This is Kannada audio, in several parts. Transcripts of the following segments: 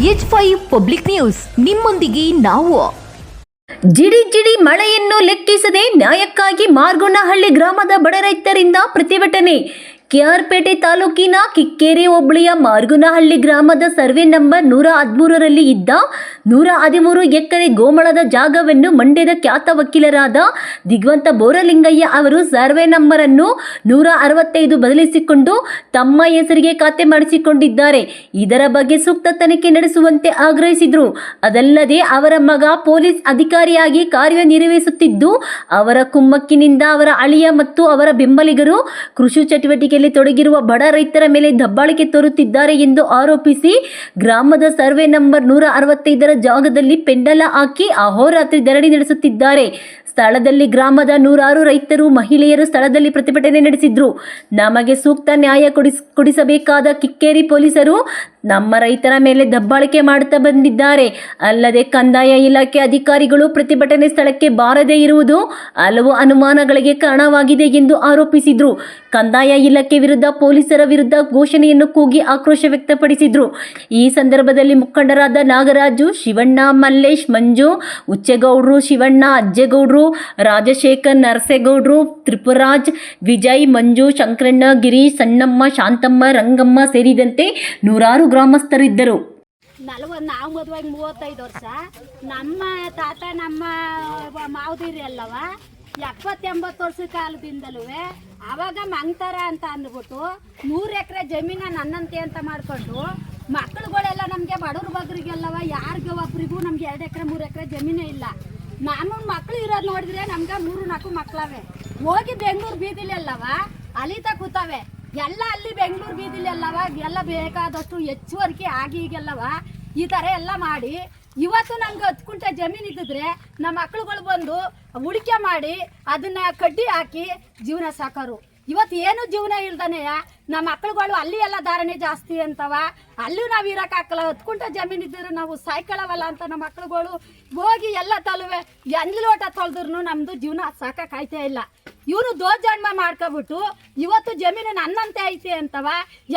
H5 ಪಬ್ಲಿಕ್ ನ್ಯೂಸ್ ನಿಮ್ಮೊಂದಿಗೆ ನಾವು. ಜಿಡಿ ಜಿಡಿ ಮಳೆಯನ್ನು ಲೆಕ್ಕಿಸದೆ ನ್ಯಾಯಕ್ಕಾಗಿ ಮಾರ್ಗೋನಹಳ್ಳಿ ಗ್ರಾಮದ ಬಡ ರೈತರಿಂದ ಪ್ರತಿಭಟನೆ. ಕೆಆರ್ಪೇಟೆ ತಾಲೂಕಿನ ಕಿಕ್ಕೇರಿ ಹೋಬಳಿಯ ಮಾರ್ಗೋನಹಳ್ಳಿ ಗ್ರಾಮದ ಸರ್ವೆ ನಂಬರ್ 113ರಲ್ಲಿ ಇದ್ದ 113 ಎಕರೆ ಗೋಮಾಳದ ಜಾಗವನ್ನು ಮಂಡ್ಯದ ಖ್ಯಾತ ವಕೀಲರಾದ ದಿಗ್ವಂತ ಬೋರಲಿಂಗಯ್ಯ ಅವರು ಸರ್ವೆ ನಂಬರ್ ಅನ್ನು 165 ಬದಲಿಸಿಕೊಂಡು ತಮ್ಮ ಹೆಸರಿಗೆ ಖಾತೆ ಮಾಡಿಸಿಕೊಂಡಿದ್ದಾರೆ. ಇದರ ಬಗ್ಗೆ ಸೂಕ್ತ ತನಿಖೆ ನಡೆಸುವಂತೆ ಆಗ್ರಹಿಸಿದರು. ಅದಲ್ಲದೆ ಅವರ ಮಗ ಪೊಲೀಸ್ ಅಧಿಕಾರಿಯಾಗಿ ಕಾರ್ಯನಿರ್ವಹಿಸುತ್ತಿದ್ದು, ಅವರ ಕುಮ್ಮಕ್ಕಿನಿಂದ ಅವರ ಅಳಿಯ ಮತ್ತು ಅವರ ಬೆಂಬಲಿಗರು ಕೃಷಿ ಚಟುವಟಿಕೆಯಲ್ಲಿ ತೊಡಗಿರುವ ಬಡ ರೈತರ ಮೇಲೆ ದಬ್ಬಾಳಿಕೆ ತೋರುತ್ತಿದ್ದಾರೆ ಎಂದು ಆರೋಪಿಸಿ ಗ್ರಾಮದ ಸರ್ವೆ ನಂಬರ್ 165ರ ಜಾಗದಲ್ಲಿ ಪೆಂಡಲ ಹಾಕಿ ಅಹೋರಾತ್ರಿ ಧರಣಿ ನಡೆಸುತ್ತಿದ್ದಾರೆ. ಸ್ಥಳದಲ್ಲಿ ಗ್ರಾಮದ 106 ರೈತರು, ಮಹಿಳೆಯರು ಸ್ಥಳದಲ್ಲಿ ಪ್ರತಿಭಟನೆ ನಡೆಸಿದ್ರು. ನಮಗೆ ಸೂಕ್ತ ನ್ಯಾಯ ಕೊಡಿಸಬೇಕಾದ ಕಿಕ್ಕೇರಿ ಪೊಲೀಸರು ನಮ್ಮ ರೈತರ ಮೇಲೆ ದಬ್ಬಾಳಿಕೆ ಮಾಡುತ್ತಾ ಬಂದಿದ್ದಾರೆ. ಅಲ್ಲದೆ ಕಂದಾಯ ಇಲಾಖೆ ಅಧಿಕಾರಿಗಳು ಪ್ರತಿಭಟನೆ ಸ್ಥಳಕ್ಕೆ ಬಾರದೇ ಇರುವುದು ಹಲವು ಅನುಮಾನಗಳಿಗೆ ಕಾರಣವಾಗಿದೆ ಎಂದು ಆರೋಪಿಸಿದ್ರು. ಕಂದಾಯ ಇಲಾಖೆ ವಿರುದ್ಧ ಪೊಲೀಸರ ವಿರುದ್ಧ ಘೋಷಣೆಯನ್ನು ಕೂಗಿ ಆಕ್ರೋಶ ವ್ಯಕ್ತಪಡಿಸಿದ್ರು. ಈ ಸಂದರ್ಭದಲ್ಲಿ ಮುಖಂಡರಾದ ನಾಗರಾಜು, ಶಿವಣ್ಣ, ಮಲ್ಲೇಶ್, ಮಂಜು, ಉಚ್ಚೇಗೌಡರು, ಶಿವಣ್ಣ, ಅಜ್ಜೇಗೌಡರು, ರಾಜಶೇಖರ್, ನರಸೇಗೌಡರು, ತ್ರಿಪುರಾಜ್, ವಿಜಯ್, ಮಂಜು, ಶಂಕರಣ್ಣ, ಗಿರೀಶ್, ಸಣ್ಣಮ್ಮ, ಶಾಂತಮ್ಮ, ರಂಗಮ್ಮ ಸೇರಿದಂತೆ 106 ಗ್ರಾಮಸ್ಥರಿದ್ದರು. ನಾವು ಮದುವಾಗಿ 35 ವರ್ಷ, ನಮ್ಮ ತಾತ ನಮ್ಮ ಮಾವದಿರಿ ಅಲ್ಲವ 70-80 ವರ್ಷ ಕಾಲದಿಂದಲೂ ಅವಾಗ ಮಂಗ್ತಾರ ಅಂತ ಅಂದ್ಬಿಟ್ಟು 100 ಎಕರೆ ಜಮೀನ ನನ್ನಂತೆ ಅಂತ ಮಾಡ್ಕೊಂಡು ಮಕ್ಕಳುಗಳೆಲ್ಲ ನಮಗೆ ಬಡವ್ರ ಬಗ್ರಿಗೆಲ್ಲವ ಯಾರಿಗೂ ಒಬ್ರಿಗೂ ನಮ್ಗೆ 2 ಎಕರೆ 3 ಎಕರೆ ಜಮೀನೇ ಇಲ್ಲ. ನಾನು ಮಕ್ಕಳು ಇರೋದು ನೋಡಿದ್ರೆ ನಮ್ಗೆ 3-4 ಮಕ್ಕಳವೆ. ಹೋಗಿ ಬೆಂಗಳೂರು ಬೀದಿಲಿ ಅಲ್ಲವ ಅಲಿತಾ ಕೂತಾವೆ ಎಲ್ಲ. ಅಲ್ಲಿ ಬೆಂಗಳೂರು ಬೀದಿಲಿ ಅಲ್ಲವ ಎಲ್ಲ ಬೇಕಾದಷ್ಟು ಹೆಚ್ಚುವರಿಕೆ ಆಗಿ ಈಗೆಲ್ಲವ ಈ ಥರ ಎಲ್ಲ ಮಾಡಿ ಇವತ್ತು ನಮ್ಗೆ 10 ಕುಂಟೆ ಜಮೀನು ಇದ್ದಿದ್ರೆ ನಮ್ಮ ಮಕ್ಕಳುಗಳು ಬಂದು ಉಳಿಕೆ ಮಾಡಿ ಅದನ್ನ ಕಡ್ಡಿ ಹಾಕಿ ಜೀವನ ಸಾಕೋರು. ಇವತ್ತು ಏನು ಜೀವನ ಇಲ್ದಾನೆ ನಮ್ಮ ಮಕ್ಕಳುಗಳು ಅಲ್ಲಿ ಎಲ್ಲ ಧಾರಣೆ ಜಾಸ್ತಿ ಅಂತವ. ಅಲ್ಲೂ ನಾವು ಇರೋಕ್ಕಾಗಲ್ಲ. 10 ಕುಂಟೆ ಜಮೀನು ಇದ್ದರೆ ನಾವು ಸಾಯ್ಕೊಳ್ಳವಲ್ಲ ಅಂತ ನಮ್ಮ ಮಕ್ಕಳುಗಳು ಹೋಗಿ ಎಲ್ಲ ತಲುವೆ ಲೋಟ ತೊಳೆದ್ರು ನಮ್ಮದು ಜೀವನ ಸಾಕಾಯ್ತೇ ಇಲ್ಲ. ಇವರು ದೋಜನ್ಮ ಮಾಡ್ಕೊಬಿಟ್ಟು ಇವತ್ತು ಜಮೀನು ನನ್ನಂತೆ ಐತೆ ಅಂತವ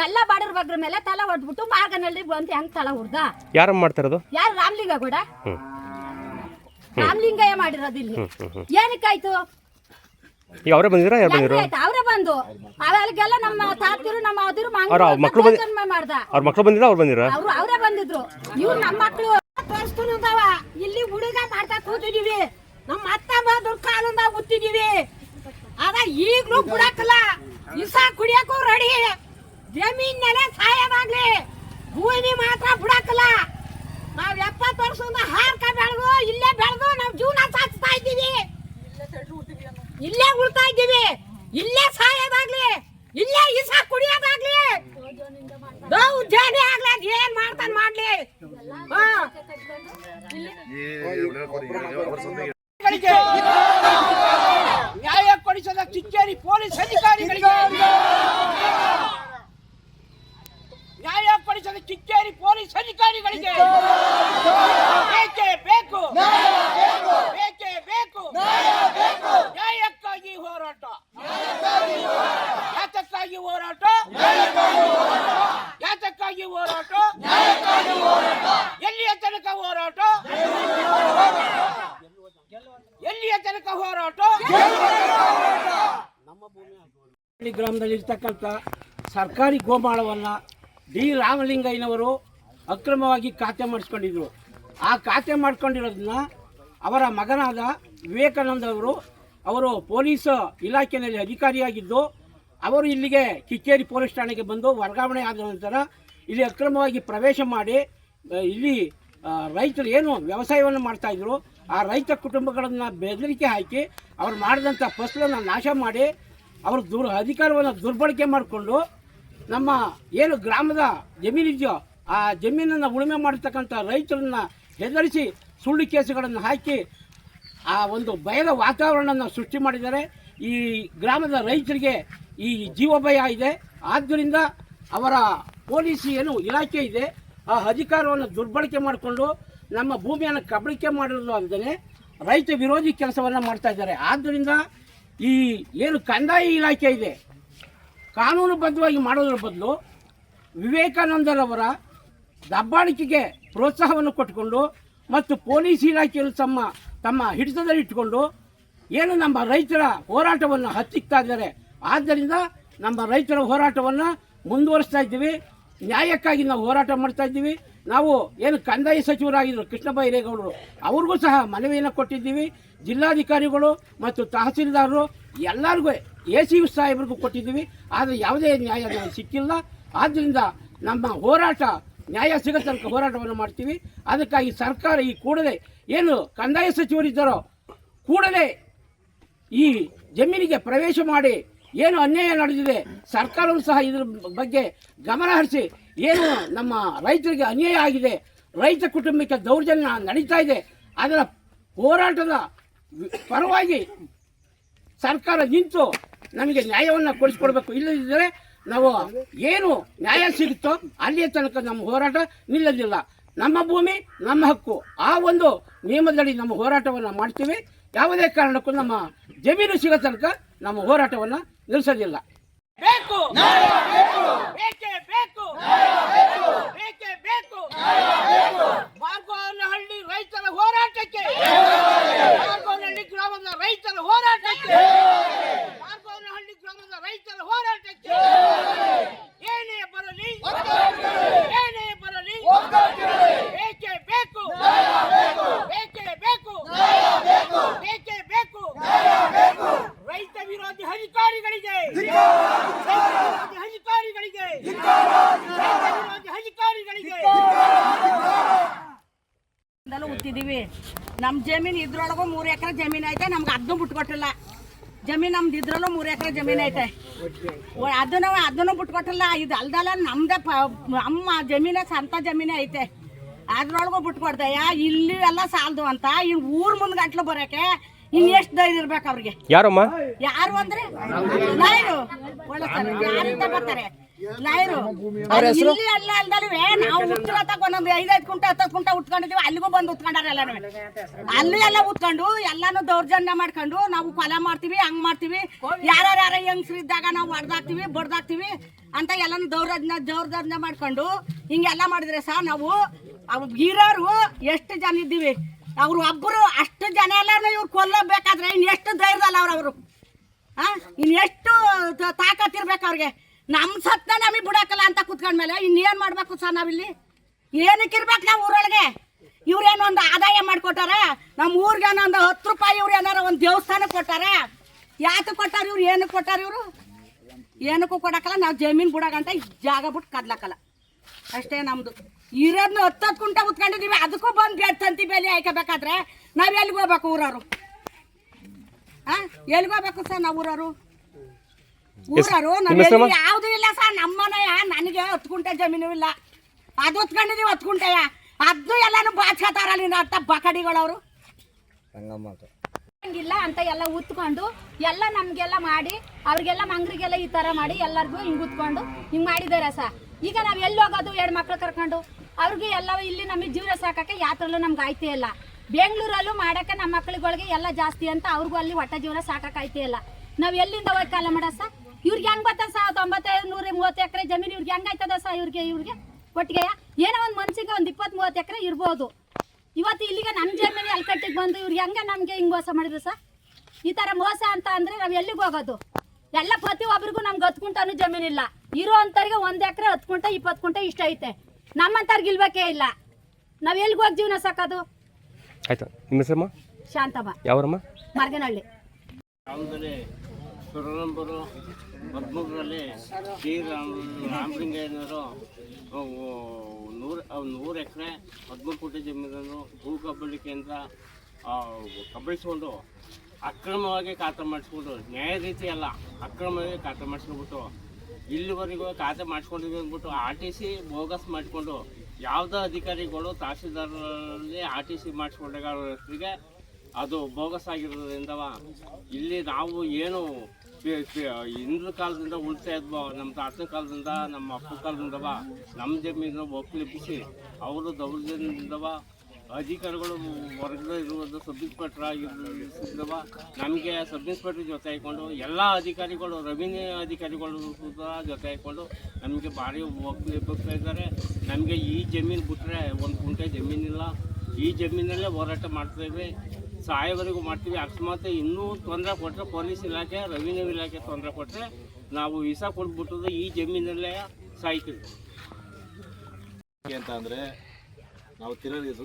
ಎಲ್ಲ ಬಡವ್ರ ಬಗ್ರ ಮೇಲೆ ತಲೆ ಹೊಡ್ಬಿಟ್ಟು ಮಾರ್ಗನಲ್ಲಿ ಬಂದು ಹೆಂಗ್ ತಲೆ ಹುಡ್ದ. ಯಾರು ಮಾಡ್ತಾರದು? ಯಾರು? ರಾಮಲಿಂಗ ಕೂಡ ರಾಮಲಿಂಗಯ್ಯ ಮಾಡಿರೋದು. ಇಲ್ಲಿ ಏನಕ್ಕಾಯ್ತು? ಅವರೇ ಬಂದಿರಾ? ಯಾರು ಬಂದಿರೋ? ಅವರೇ ಬಂದು ಅವೆಲ್ಲ ನಮ್ಮ ತಾತಿರು ನಮ್ಮ ಅವದಿರು ಜನ್ಮ ಮಾಡ್ದ. ಅವ್ರ ಮಕ್ಕಳು ಬಂದಿರಾ? ಅವ್ರು ಬಂದಿರಾ? ಅವರೇ ಬಂದಿದ್ರು. ಇವ್ರು ನಮ್ಮ ಮಕ್ಕಳು ತೋರಿಸ್ತಾವ. ಇಲ್ಲಿ ಹುಡುಗ ಮಾಡ್ತಾ ಕೂತಿದೀವಿ. ನಮ್ಮ ಅತ್ತ ಬಂದು ಕಾಲಿಂದ ಉತ್ತಿದೀವಿ. ಆಗ ಈಗ್ಲೂ ಬಿಡಕ್ಕಲ್ಲ. ಇಸ ಕುಡಿಯಕ್ಕೂ ರೆಡಿ. ಜಮೀನೆಲ್ಲ ಸಾಯೋದಾಗ್ಲಿ, ಭೂಮಿ ಮಾತ್ರ ಬಿಡಕ್ಕಲ್ಲ. ನಾವ್ 70 ವರ್ಷದಿಂದ ಹಾರ್ಕ ಬೆಳೆದು ಇಲ್ಲೇ ಬೆಳೆದು ನಾವ್ ಜೀವನ ಸಾಗಿಸ್ತಾ ಇದ್ದೀವಿ. ಇಲ್ಲೇ ಉಳ್ತಾ ಇದ್ದೀವಿ. ಇಲ್ಲೇ ಸಾಯೋದಾಗ್ಲಿ, ಇಲ್ಲೇ ಇಸ ಕುಡಿಯೋದಾಗ್ಲಿ, ದೌರ್ಜನ್ಯ ಆಗ್ಲಿ, ಅದ್ ಏನ್ ಮಾಡ್ತಾನೆ ಮಾಡ್ಲಿ. ನ್ಯಾಯ ಕೊಡಿಸದ ಕಿಕ್ಕೇರಿ ಪೊಲೀಸ್ ಅಧಿಕಾರಿಗಳಿಗೆ, ನ್ಯಾಯ ಕೊಡಿಸದ ಕಿಕ್ಕೇರಿ ಪೊಲೀಸ್ ಅಧಿಕಾರಿಗಳಿಗೆ ಬೇಕೇ ಬೇಕು, ಬೇಕೇ ಬೇಕು. ನ್ಯಾಯಕ್ಕಾಗಿ ಹೋರಾಟ, ಯಾತಕ್ಕಾಗಿ ಹೋರಾಟ, ಯಾತಕ್ಕಾಗಿ ಹೋರಾಟ, ಎಲ್ಲಿಯ ತನಕ ಹೋರಾಟ, ಎಲ್ಲಿಯ ತನಕ ಹೋರಾಟ. ನಮ್ಮ ಭೂಮಿ ಗ್ರಾಮದಲ್ಲಿ ಇರ್ತಕ್ಕಂಥ ಸರ್ಕಾರಿ ಗೋಮಾಳವನ್ನು ಡಿ ರಾಮಲಿಂಗಯ್ಯನವರು ಅಕ್ರಮವಾಗಿ ಖಾತೆ ಮಾಡಿಸ್ಕೊಂಡಿದ್ರು. ಆ ಖಾತೆ ಮಾಡ್ಕೊಂಡಿರೋದನ್ನ ಅವರ ಮಗನಾದ ವಿವೇಕಾನಂದ ಅವರು ಪೊಲೀಸ್ ಇಲಾಖೆಯಲ್ಲಿ ಅಧಿಕಾರಿಯಾಗಿದ್ದು, ಅವರು ಇಲ್ಲಿಗೆ ಕಿಕ್ಕೇರಿ ಪೊಲೀಸ್ ಠಾಣೆಗೆ ಬಂದು ವರ್ಗಾವಣೆ ಆದ ನಂತರ ಇಲ್ಲಿ ಅಕ್ರಮವಾಗಿ ಪ್ರವೇಶ ಮಾಡಿ ಇಲ್ಲಿ ರೈತರು ಏನು ವ್ಯವಸಾಯವನ್ನು ಮಾಡ್ತಾಯಿದ್ರು ಆ ರೈತ ಕುಟುಂಬಗಳನ್ನು ಬೆದರಿಕೆ ಹಾಕಿ ಅವ್ರು ಮಾಡಿದಂಥ ಫಸಲನ್ನು ನಾಶ ಮಾಡಿ ಅವರು ಅಧಿಕಾರವನ್ನು ದುರ್ಬಳಕೆ ಮಾಡಿಕೊಂಡು ನಮ್ಮ ಏನು ಗ್ರಾಮದ ಜಮೀನಿದೆಯೋ ಆ ಜಮೀನನ್ನು ಉಳುಮೆ ಮಾಡತಕ್ಕಂಥ ರೈತರನ್ನ ಹೆದರಿಸಿ ಸುಳ್ಳು ಕೇಸುಗಳನ್ನು ಹಾಕಿ ಆ ಒಂದು ಭಯದ ವಾತಾವರಣವನ್ನು ಸೃಷ್ಟಿ ಮಾಡಿದ್ದಾರೆ. ಈ ಗ್ರಾಮದ ರೈತರಿಗೆ ಈ ಜೀವಭಯ ಇದೆ. ಆದ್ದರಿಂದ ಅವರ ಪೊಲೀಸ್ ಏನು ಇಲಾಖೆ ಇದೆ ಆ ಅಧಿಕಾರವನ್ನು ದುರ್ಬಳಕೆ ಮಾಡಿಕೊಂಡು ನಮ್ಮ ಭೂಮಿಯನ್ನು ಕಬಳಿಕೆ ಮಾಡಿರೋದು ಅಲ್ಲದೆ ರೈತ ವಿರೋಧಿ ಕೆಲಸವನ್ನು ಮಾಡ್ತಾ ಇದ್ದಾರೆ. ಆದ್ದರಿಂದ ಈ ಏನು ಕಂದಾಯ ಇಲಾಖೆ ಇದೆ ಕಾನೂನುಬದ್ಧವಾಗಿ ಮಾಡೋದ್ರ ಬದಲು ವಿವೇಕಾನಂದರವರ ದಬ್ಬಾಳಿಕೆಗೆ ಪ್ರೋತ್ಸಾಹವನ್ನು ಕೊಟ್ಟುಕೊಂಡು ಮತ್ತು ಪೊಲೀಸ್ ಇಲಾಖೆಯನ್ನು ತಮ್ಮ ಹಿಡಿತದಲ್ಲಿ ಇಟ್ಟುಕೊಂಡು ಏನು ನಮ್ಮ ರೈತರ ಹೋರಾಟವನ್ನು ಹತ್ತಿಕ್ತಾ ಇದ್ದಾರೆ. ಆದ್ದರಿಂದ ನಮ್ಮ ರೈತರ ಹೋರಾಟವನ್ನು ಮುಂದುವರಿಸ್ತಾ ಇದ್ದೀವಿ. ನ್ಯಾಯಕ್ಕಾಗಿ ನಾವು ಹೋರಾಟ ಮಾಡ್ತಾ ಇದ್ದೀವಿ. ನಾವು ಏನು ಕಂದಾಯ ಸಚಿವರಾಗಿದ್ದರು ಕೃಷ್ಣ ಬೈರೇಗೌಡರು, ಅವ್ರಿಗೂ ಸಹ ಮನವಿಯನ್ನು ಕೊಟ್ಟಿದ್ದೀವಿ. ಜಿಲ್ಲಾಧಿಕಾರಿಗಳು ಮತ್ತು ತಹಸೀಲ್ದಾರರು ಎಲ್ಲರಿಗೂ AC ಸಾಹೇಬ್ರಿಗೂ ಕೊಟ್ಟಿದ್ದೀವಿ. ಆದರೆ ಯಾವುದೇ ನ್ಯಾಯ ನಮಗೆ ಸಿಕ್ಕಿಲ್ಲ. ಆದ್ದರಿಂದ ನಮ್ಮ ಹೋರಾಟ ನ್ಯಾಯ ಸಿಗೋ ತನಕ ಹೋರಾಟವನ್ನು ಮಾಡ್ತೀವಿ. ಅದಕ್ಕಾಗಿ ಸರ್ಕಾರ ಈ ಕೂಡಲೇ ಏನು ಕಂದಾಯ ಸಚಿವರಿದ್ದಾರೋ ಕೂಡಲೇ ಈ ಜಮೀನಿಗೆ ಪ್ರವೇಶ ಮಾಡಿ ಏನು ಅನ್ಯಾಯ ನಡೆದಿದೆ ಸರ್ಕಾರವು ಸಹ ಇದರ ಬಗ್ಗೆ ಗಮನ ಹರಿಸಿ ಏನು ನಮ್ಮ ರೈತರಿಗೆ ಅನ್ಯಾಯ ಆಗಿದೆ, ರೈತ ಕುಟುಂಬಕ್ಕೆ ದೌರ್ಜನ್ಯ ನಡೀತಾ ಇದೆ, ಅದರ ಹೋರಾಟದ ಪರವಾಗಿ ಸರ್ಕಾರ ನಿಂತು ನಮಗೆ ನ್ಯಾಯವನ್ನು ಕೊಡಿಸ್ಕೊಡ್ಬೇಕು. ಇಲ್ಲದಿದ್ದರೆ ನಾವು ಏನು ನ್ಯಾಯ ಸಿಗುತ್ತೋ ಅಲ್ಲಿಯ ತನಕ ನಮ್ಮ ಹೋರಾಟ ನಿಲ್ಲದಿಲ್ಲ. ನಮ್ಮ ಭೂಮಿ ನಮ್ಮ ಹಕ್ಕು, ಆ ಒಂದು ನಿಯಮದಡಿ ನಮ್ಮ ಹೋರಾಟವನ್ನು ಮಾಡ್ತೀವಿ. ಯಾವುದೇ ಕಾರಣಕ್ಕೂ ನಮ್ಮ ಜಮೀನು ಸಿಗೋ ತನಕ ನಮ್ಮ ಹೋರಾಟವನ್ನು ನಿಲ್ಲಿಸೋದಿಲ್ಲ. ಬೇಕು ಬೇಕೇ ಬೇಕು, ಬೇಕೇ ಬೇಕು ಮಾರ್ಗೋನಹಳ್ಳಿ ರೈತರ ಹೋರಾಟಕ್ಕೆ, ಮಾರ್ಗೋನಹಳ್ಳಿ ಗ್ರಾಮದ ರೈತರ ಹೋರಾಟಕ್ಕೆ, ಮಾರ್ಗೋನಹಳ್ಳಿ ಗ್ರಾಮದ ರೈತರ ಹೋರಾಟಕ್ಕೆ ಏನೇ ಬರಲಿ ಏನೇ ಬರಲಿ ಬೇಕೇ ಬೇಕು, ಬೇಕೇ ಬೇಕು, ಬೇಕೇ ಬೇಕು. ರೈತ ವಿರೋಧಿ ಅಧಿಕಾರಿಗಳಿಗೆ, ಅಧಿಕಾರಿಗಳಿಗೆ, ಅಧಿಕಾರಿಗಳಿಗೆ ಉತ್ತಿದೀವಿ. ನಮ್ಮ ಜಮೀನು ಇದ್ರೊಳಗೂ 3 ಎಕರೆ ಜಮೀನು ಐತೆ. ನಮ್ಗೆ ಅದನ್ನು ಬಿಟ್ಕೊಟ್ಟಿಲ್ಲ. ಜಮೀನು ನಮ್ದು ಇದ್ರಲ್ಲೂ 3 ಎಕರೆ ಜಮೀನು ಐತೆ. ಅದನ್ನು ಬಿಟ್ಕೊಟ್ಟಿಲ್ಲ. ಇದು ಅಲ್ದಲ್ಲ ನಮ್ದೇ ನಮ್ಮ ಜಮೀನೇ ಸ್ವಂತ ಜಮೀನೇ ಐತೆ. ಅದ್ರೊಳಗೂ ಬಿಟ್ಕೊಡ್ದಯ್ಯ. ಇಲ್ಲಿ ಎಲ್ಲ ಸಾಲದು ಅಂತ ಇನ್ನು ಊರ್ ಮುಂದ್ಗಟ್ಲು ಬರೋಕೆ ಇನ್ನೆಷ್ಟು ಧೈರ್ಯ ಇರ್ಬೇಕು ಅವ್ರಿಗೆ? ಯಾರಮ್ಮ? ಯಾರು ಅಂದ್ರೆ ನಾಯರು ಯಾರಿಂದ ಬರ್ತಾರೆ ನಾಯರು. ಇಲ್ಲಿ ಅಲ್ಲ ಅಲ್ದಲ್ವೇ ನಾವು ಉತ್ತರ ತಗೊಂಡು 5 ಕುಂಟೆ 10 ಕುಂಟೆ ಉತ್ಕೊಂಡಿದೀವಿ. ಅಲ್ಲಿಗೂ ಬಂದು ಉತ್ಕೊಂಡಾರ ಎಲ್ಲಾನು. ಅಲ್ಲಿ ಎಲ್ಲ ಉತ್ಕೊಂಡು ಎಲ್ಲಾನು ದೌರ್ಜನ್ಯ ಮಾಡ್ಕೊಂಡು ನಾವು ಕೊಲೆ ಮಾಡ್ತೀವಿ, ಹಂಗ್ ಮಾಡ್ತೀವಿ. ಯಾರ ಹೆಂಗಸ್ರು ಇದ್ದಾಗ ನಾವು ಹೊಡೆದಾಕ್ತಿವಿ ಬಡ್ದಾಕ್ತಿವಿ ಅಂತ ಎಲ್ಲಾನು ದೌರ್ಜನ್ಯ ಮಾಡ್ಕೊಂಡು ಹಿಂಗೆಲ್ಲ ಮಾಡಿದ್ರೆ ಸಹ ನಾವು ಇರೋರು ಎಷ್ಟು ಜನ ಇದ್ದೀವಿ. ಅವ್ರು ಒಬ್ಬರು ಅಷ್ಟು ಜನ ಎಲ್ಲಾರು ಇವ್ರು ಕೊಲ್ಲಬೇಕಾದ್ರೆ ಇನ್ನೆಷ್ಟು ಧೈರ್ಯದಲ್ಲ ಅವ್ರವರು ಇನ್ನೆಷ್ಟು ತಾಕತ್ತಿರ್ಬೇಕು ಅವ್ರಿಗೆ. ನಮ್ಮ ಸತ್ನ ನಮಗೆ ಬಿಡಕ್ಕಲ್ಲ ಅಂತ ಕುತ್ಕೊಂಡ್ಮೇಲೆ ಇನ್ನೇನು ಮಾಡ್ಬೇಕು ಸರ್ ನಾವಿಲ್ಲಿ? ಏನಕ್ಕೆ ಇರ್ಬೇಕು ನಾವು ಊರೊಳಗೆ? ಇವ್ರೇನೋ ಒಂದು ಆದಾಯ ಮಾಡಿಕೊಟ್ಟಾರ ನಮ್ಮ ಊರಿಗೆ, ಒಂದು 10 ರೂಪಾಯಿ ಇವ್ರು ಏನಾರ ಒಂದು ದೇವಸ್ಥಾನಕ್ಕೆ ಕೊಟ್ಟಾರ. ಯಾಕೆ ಕೊಟ್ಟಾರ ಇವ್ರು? ಏನಕ್ಕೆ ಕೊಟ್ಟಾರ ಇವರು? ಏನಕ್ಕೂ ಕೊಡಕ್ಕಲ್ಲ. ನಾವು ಜಮೀನು ಬಿಡೋಗಂಟ ಜಾಗ ಬಿಟ್ಟು ಕದ್ಲಕ್ಕಲ್ಲ ಅಷ್ಟೇ. ನಮ್ದು ಇರೋದನ್ನ 10 ಕುಂಟೆ ಉತ್ಕೊಂಡಿದೀವಿ. ಅದಕ್ಕೂ ಬಂದು ತಂತಿ ಬೇಲಿ ಹಾಕಬೇಕಾದ್ರೆ ನಾವು ಎಲ್ಲಿಗೆ ಹೋಗ್ಬೇಕು ಊರವರು? ಎಲ್ಲಿಗೆ ಹೋಗ್ಬೇಕು ಸರ್ ನಾವು ಊರವರು? ನಾವು ಯಾವ್ದು ಇಲ್ಲ ಸರ್. ನಮ್ಮನೆಯ ನನಗೆ 10 ಕುಂಟೆ ಜಮೀನು ಇಲ್ಲ. ಅದು ಹೊತ್ಕೊಂಡಿದೀವಿ 10 ಕುಂಟೆಯ. ಅದು ಎಲ್ಲಾನು ಬಾಚ್ಕತಾರಲ್ಲ ಅರ್ಥ ಬಕಡಿಗಳವರು ಹಂಗಿಲ್ಲ ಅಂತ ಎಲ್ಲ ಉತ್ಕೊಂಡು ಎಲ್ಲ ನಮ್ಗೆಲ್ಲ ಮಾಡಿ ಅವ್ರಿಗೆಲ್ಲ ಮಂಗ್ರಿಗೆಲ್ಲ ಈ ತರ ಮಾಡಿ ಎಲ್ಲರಿಗೂ ಹಿಂಗ್ ಉತ್ಕೊಂಡು ಹಿಂಗ್ ಮಾಡಿದಾರೆ ಸರ್. ಈಗ ನಾವ್ ಎಲ್ಲಿ ಹೋಗೋದು? 2 ಮಕ್ಳು ಕರ್ಕೊಂಡು ಅವ್ರಿಗೆ ಎಲ್ಲ ಇಲ್ಲಿ ನಮಗೆ ಜೀವನ ಸಾಕಕ್ಕೆ ಯಾತ್ರಲ್ಲೂ ನಮ್ಗೆ ಆಯ್ತೇ ಇಲ್ಲ. ಬೆಂಗಳೂರಲ್ಲೂ ಮಾಡಕ್ಕೆ ನಮ್ಮ ಮಕ್ಳುಗಳಿಗೆ ಎಲ್ಲ ಜಾಸ್ತಿ ಅಂತ ಅವ್ರಿಗೂ ಅಲ್ಲಿ ಹೊಟ್ಟೆ ಜೀವನ ಸಾಕಕ್ಕೆ ಆಯ್ತೇ ಇಲ್ಲ. ನಾವ್ ಎಲ್ಲಿಂದ ಹೋಗಿ ಕಾಲ ಮಾಡ ಸರ್? ಇವ್ರಿಗೆ ಹೆಂಗ್ ಬರ್ತದೆ ಸರ್? 95, 130 ಎಕರೆ ಜಮೀನು ಇವ್ರಿಗೆ ಹೆಂಗ್ ಆಯ್ತದ ಸರ್? ಇವ್ರಿಗೆ ಒಟ್ಟಿಗೆ ಏನೋ ಒಂದು ಮನ್ಸಿಗೆ ಒಂದು 20-30 ಎಕರೆ ಇರ್ಬೋದು. ಇವತ್ತು ಇಲ್ಲಿಗೆ ನಮ್ಮ ಜಮೀನು ಅಲ್ಕಟ್ಟಿಗೆ ಬಂದು ಇವ್ರಿಗೆ ಹೆಂಗೆ ನಮಗೆ ಹಿಂಗೆ ಮೋಸ ಮಾಡಿದ್ರು ಸರ್? ಈ ಥರ ಮೋಸ ಅಂತ ಅಂದರೆ ನಾವು ಎಲ್ಲಿಗೆ ಹೋಗೋದು? ಎಲ್ಲ ಪ್ರತಿ ಒಬ್ರಿಗೂ ನಮ್ಗೆ 10 ಕುಂಟನೂ ಜಮೀನಿಲ್ಲ. ಇರೋ ಅಂಥವ್ರಿಗೆ 1 ಎಕರೆ 10 ಕುಂಟೆ 20 ಕುಂಟೆ ಇಷ್ಟ ಐತೆ. ನಮ್ಮಂಥವ್ರಿಗೆ ಇಲ್ಬೇಕೇ ಇಲ್ಲ. ನಾವು ಎಲ್ಲಿಗೆ ಹೋಗಿ ಜೀವನ ಸಾಕೋದು? ಆಯ್ತು. ನಿಮ್ಮ ಹೆಸರಮ್ಮ? ಶಾಂತಮ್ಮ. ಯಾವರಮ್ಮ? ಮಾರ್ಗನಹಳ್ಳಿ. ನಂಬರು 13ರಲ್ಲಿ ಶ್ರೀ ರಾಮಲಿಂಗಯ್ಯನವರು 100 ಎಕರೆ 13 ಕೋಟಿ ಜಮೀನನ್ನು ಭೂ ಕಬಡ್ಡಿ ಕೇಂದ್ರ ಕಬಳಿಸ್ಕೊಂಡು ಅಕ್ರಮವಾಗಿ ಖಾತೆ ಮಾಡಿಸ್ಕೊಂಡು, ನ್ಯಾಯ ರೀತಿ ಅಲ್ಲ ಅಕ್ರಮವಾಗಿ ಖಾತೆ ಮಾಡಿಸ್ಕೊಂಡ್ಬಿಟ್ಟು ಇಲ್ಲಿವರೆಗೂ ಖಾತೆ ಮಾಡಿಸ್ಕೊಂಡಿದ್ವಿ ಅಂದ್ಬಿಟ್ಟು RTC ಬೋಗಸ್ ಮಾಡಿಕೊಂಡು ಯಾವುದೇ ಅಧಿಕಾರಿಗಳು ತಹಸೀಲ್ದಾರಲ್ಲಿ RTC ಮಾಡಿಸ್ಕೊಂಡಾಗ ಅದು ಬೋಗಸ್ ಆಗಿರೋದ್ರಿಂದ ಇಲ್ಲಿ ನಾವು ಏನು ಹಿಂದಿನ ಕಾಲದಿಂದ ಉಳಿತಾ ಇದ್ವೋ, ನಮ್ಮ ತಾತನ ಕಾಲದಿಂದ ನಮ್ಮ ಅಪ್ಪ ಕಾಲದಿಂದವ ನಮ್ಮ ಜಮೀನು ಒಕ್ಕಲಿಪಿಸಿ ಅವರು ದೌರ್ಜನ್ಯದಿಂದವ ಅಧಿಕಾರಿಗಳು ಹೊರಗಡೆ ಇರುವುದು ಸಬ್ ಇನ್ಸ್ಪೆಕ್ಟರ್ ಆಗಿರುವ ನಮಗೆ ಸಬ್ ಇನ್ಸ್ಪೆಕ್ಟರ್ ಜೊತೆ ಹಾಕ್ಕೊಂಡು ಎಲ್ಲ ಅಧಿಕಾರಿಗಳು ರೆವಿನ್ಯೂ ಅಧಿಕಾರಿಗಳು ಸುಧಾ ಜೊತೆ ಹಾಕ್ಕೊಂಡು ನಮಗೆ ಭಾರಿ ಹೋಗ್ತಾ ಇದ್ದಾರೆ. ನಮಗೆ ಈ ಜಮೀನು ಬಿಟ್ಟರೆ 1 ಗುಂಟೆ ಜಮೀನಿಲ್ಲ. ಈ ಜಮೀನಲ್ಲೇ ಹೋರಾಟ ಮಾಡ್ತಾಯಿದ್ವಿ, ಸಾಯೋವರೆಗೂ ಮಾಡ್ತೀವಿ. ಅಕಸ್ಮಾತ್ ಇನ್ನೂ ತೊಂದರೆ ಕೊಟ್ಟರೆ ಪೊಲೀಸ್ ಇಲಾಖೆ ರೆವಿನ್ಯೂ ಇಲಾಖೆ ತೊಂದರೆ ಕೊಟ್ಟರೆ ನಾವು ವೀಸಾ ಕೊಟ್ಬಿಟ್ಟು ಈ ಜಮೀನಲ್ಲೇ ಸಾಯ್ತೀವಿ ಅಂತ ಅಂದರೆ ನಾವು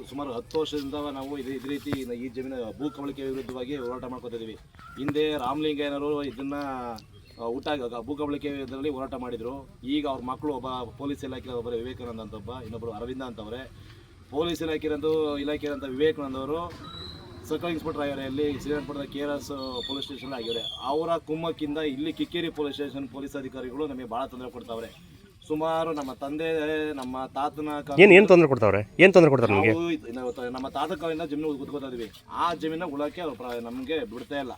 ಸುಮಾರು 10 ವರ್ಷದಿಂದ ನಾವು ಇದೇ ರೀತಿ ಈ ಜಮೀನು ಭೂ ಕಬಳಿಕೆ ವಿರುದ್ಧವಾಗಿ ಹೋರಾಟ ಮಾಡ್ಕೊತಾ ಇದ್ದೀವಿ. ಹಿಂದೆ ರಾಮಲಿಂಗಯ್ಯನವರು ಇದನ್ನು ಭೂ ಕಬಳಿಕೆ ವಿರುದ್ಧದಲ್ಲಿ ಹೋರಾಟ ಮಾಡಿದರು. ಈಗ ಅವ್ರ ಮಕ್ಕಳು ಒಬ್ಬ ಪೊಲೀಸ್ ಇಲಾಖೆ ಒಬ್ಬರು ವಿವೇಕಾನಂದ ಅಂತ ಒಬ್ಬ, ಇನ್ನೊಬ್ಬರು ಅರವಿಂದ ಅಂತವ್ರೆ. ಪೊಲೀಸ್ ಇಲಾಖೆರಂತ ವಿವೇಕಾನಂದ ಅವರು ಸರ್ಕಲ್ ಇನ್ಸ್ಪೆಕ್ಟರ್ ಆಗಿದ್ದಾರೆ. ಶ್ರೀರಂಗಪಟ್ಟಣದ KRS ಪೊಲೀಸ್ ಸ್ಟೇಷನ್ ಆಗಿದ್ದಾರೆ. ಅವರ ಕುಮ್ಮಕ್ಕಿಂದ ಇಲ್ಲಿ ಕಿಕ್ಕೇರಿ ಪೊಲೀಸ್ ಸ್ಟೇಷನ್ ಪೊಲೀಸ್ ಅಧಿಕಾರಿಗಳು ನಮಗೆ ಭಾಳ ತೊಂದರೆ ಕೊಡ್ತಾವ್ರೆ. ಸುಮಾರು ನಮ್ಮ ತಂದೆ ನಮ್ಮ ತಾತನ ಏನು ತೊಂದರೆ ಕೊಡ್ತಾವ್ರೆ? ಏನು ತೊಂದರೆ ಕೊಡ್ತಾರೆ ನಮಗೆ? ನಮ್ಮ ತಾತ ಕಾಲಿಂದ ಜಮೀನು ಉತ್ಕೋತಾ ಇದೀವಿ. ಆ ಜಮೀನ ಉಳಕ್ಕೆ ನಮಗೆ ಬಿಡ್ತಾ ಇಲ್ಲ.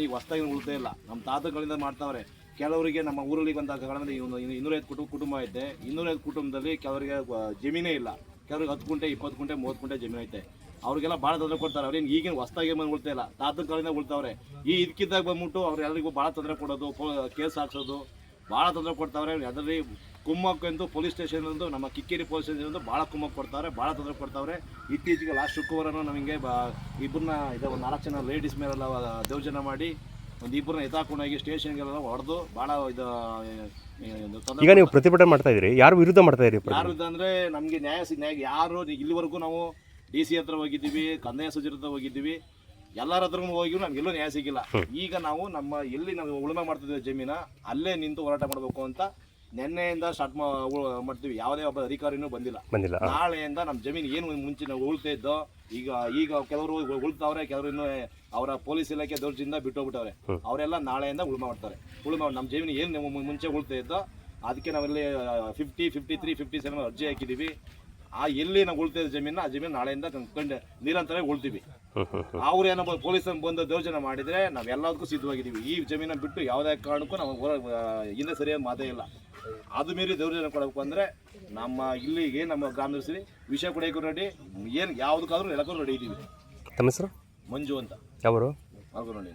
ಈಗ ಹೊಸ್ದಾಗಿ ಉಳ್ತಾ ಇಲ್ಲ. ನಮ್ಮ ತಾತಗಳಿಂದ ಮಾಡ್ತಾವ್ರೆ. ಕೆಲವರಿಗೆ ನಮ್ಮ ಊರಲ್ಲಿ ಬಂದ 250 ಕುಟುಂಬ ಐತೆ. 250 ಕುಟುಂಬದಲ್ಲಿ ಕೆಲವರಿಗೆ ಜಮೀನೇ ಇಲ್ಲ. ಕೆಲವ್ರಿಗೆ 10 ಗುಂಟೆ 20 ಗುಂಟೆ 30 ಗುಂಟೆ ಜಮೀನು ಐತೆ. ಅವ್ರಿಗೆಲ್ಲ ಭಾಳ ತೊಂದರೆ ಕೊಡ್ತಾರೆ. ಅವ್ರೇನು ಈಗೇನು ಹೊಸ್ದಾಗಿ ಬಂದು ಉಳ್ತಾ ಇಲ್ಲ, ತಾತನ ಕಾಲಿಂದ ಉಳ್ತಾವ್ರೆ. ಇದಕ್ಕಿದ್ದಾಗ ಬಂದ್ಬಿಟ್ಟು ಅವ್ರು ಎಲ್ಲರಿಗೂ ಭಾಳ ತೊಂದರೆ ಕೊಡೋದು, ಕೇಸ್ ಹಾಕ್ಸೋದು, ಭಾಳ ತೊಂದರೆ ಕೊಡ್ತಾವ್ರೆ. ಅದರಲ್ಲಿ ಕುಮ್ಮಕ್ಕೆಂದು ಪೊಲೀಸ್ ಸ್ಟೇಷನ್ ಒಂದು ನಮ್ಮ ಕಿಕ್ಕೇರಿ ಪೊಲೀಸ್ ಸ್ಟೇಷನ್ ಒಂದು ಭಾಳ ಕುಮ್ಮಕ್ಕೆ ಕೊಡ್ತಾವ್ರೆ, ಭಾಳ ತೊಂದರೆ ಕೊಡ್ತಾವ್ರೆ. ಇತ್ತೀಚೆಗೆ ಲಾಸ್ಟ್ ಶುಕ್ರವಾರನೂ ನಮಗೆ ಇಬ್ಬರನ್ನ ಒಂದು 4 ಜನ ಲೇಡೀಸ್ ಮೇಲೆಲ್ಲ ದೌರ್ಜನ್ಯ ಮಾಡಿ ಒಂದು ಇಬ್ಬರನ್ನ ಎತ್ತಾಕೊಂಡೋಗಿ ಸ್ಟೇಷನ್ಗೆಲ್ಲ ಹೊಡೆದು ಭಾಳ ಇದು ಈಗ ನೀವು ಪ್ರತಿಭಟನೆ ಮಾಡ್ತಾ ಇದ್ದೀರಿ, ಯಾರು ವಿರುದ್ಧ ಮಾಡ್ತಾ ಇದ್ದೀರಿ? ಯಾರು ಅಂದರೆ ನಮಗೆ ನ್ಯಾಯ ಯಾರು ಇಲ್ಲಿವರೆಗೂ ನಾವು DC ಹತ್ರ ಹೋಗಿದ್ದೀವಿ, ಕಂದಾಯ ಸಚಿವರ ಹತ್ರ ಹೋಗಿದ್ದೀವಿ, ಎಲ್ಲರ ಹತ್ರ ಹೋಗಿದ್ರು ನಮಗೆಲ್ಲೂ ನ್ಯಾಯ ಸಿಗಿಲ್ಲ. ಈಗ ನಾವು ಎಲ್ಲಿ ನಾವು ಉಳುಮೆ ಮಾಡ್ತಿದ್ದೀವಿ ಜಮೀನ ಅಲ್ಲೇ ನಿಂತು ಹೋರಾಟ ಮಾಡಬೇಕು ಅಂತ ನಿನ್ನೆಯಿಂದ ಸ್ಟಾರ್ಟ್ ಮಾಡ್ತೀವಿ. ಯಾವುದೇ ಒಬ್ಬ ಅಧಿಕಾರಿನೂ ಬಂದಿಲ್ಲ. ನಾಳೆಯಿಂದ ನಮ್ಮ ಜಮೀನು ಏನು ಮುಂಚೆ ನಾವು ಉಳ್ತಾ ಇದ್ದೋ ಈಗ ಕೆಲವರು ಉಳ್ತಾವ್ರೆ, ಕೆಲವರು ಇನ್ನೂ ಅವರ ಪೊಲೀಸ್ ಇಲಾಖೆ ದೌರ್ಜನ್ಯದಿಂದ ಬಿಟ್ಟೋಗ್ಬಿಟ್ಟವ್ರೆ. ಅವರೆಲ್ಲ ನಾಳೆಯಿಂದ ಉಳುಮೆ ಮಾಡ್ತಾರೆ. ನಮ್ಮ ಜಮೀನು ಏನು ಮುಂಚೆ ಉಳ್ತಾ ಇದ್ದೋ ಅದಕ್ಕೆ ನಾವೆಲ್ಲಿ 50, 53, 57 ಅರ್ಜಿ ಹಾಕಿದ್ದೀವಿ. ಎಲ್ಲಿ ನಾವು ಉಳ್ತಾ ಇದ್ದ ಜಮೀನು ಆ ಜಮೀನು ನಾಳೆಯಿಂದ ನಿರಂತರ ಉಳ್ತೀವಿ. ಅವ್ರೇನೋ ಪೊಲೀಸನ್ನು ಬಂದು ದೌರ್ಜನ್ಯ ಮಾಡಿದರೆ ನಾವೆಲ್ಲದಕ್ಕೂ ಸಿದ್ಧವಾಗಿದ್ದೀವಿ. ಈ ಜಮೀನ ಬಿಟ್ಟು ಯಾವುದೇ ಕಾರಣಕ್ಕೂ ನಾವು ಹಿಂದೆ ಸರಿಯಾದ ಮಾತೇ ಇಲ್ಲ. ಅದು ಮೀರಿ ದೌರ್ಜನ್ಯ ಕೊಡಬೇಕು ಅಂದರೆ ಇಲ್ಲಿಗೆ ನಮ್ಮ ಗ್ರಾಮದಲ್ಲಿ ವಿಷಯ ಕೊಡೋಕ್ಕೂ ರೆಡಿ, ಏನು ಯಾವುದಕ್ಕಾದ್ರೂ ನೆಲಕ್ಕೂ ರೆಡಿ ಇದ್ದೀವಿ. ತಮ್ಮ ಹೆಸರು? ಮಂಜು ಅಂತ. ಯಾವರು? ಮಾರ್ಗೋನಹಳ್ಳಿ.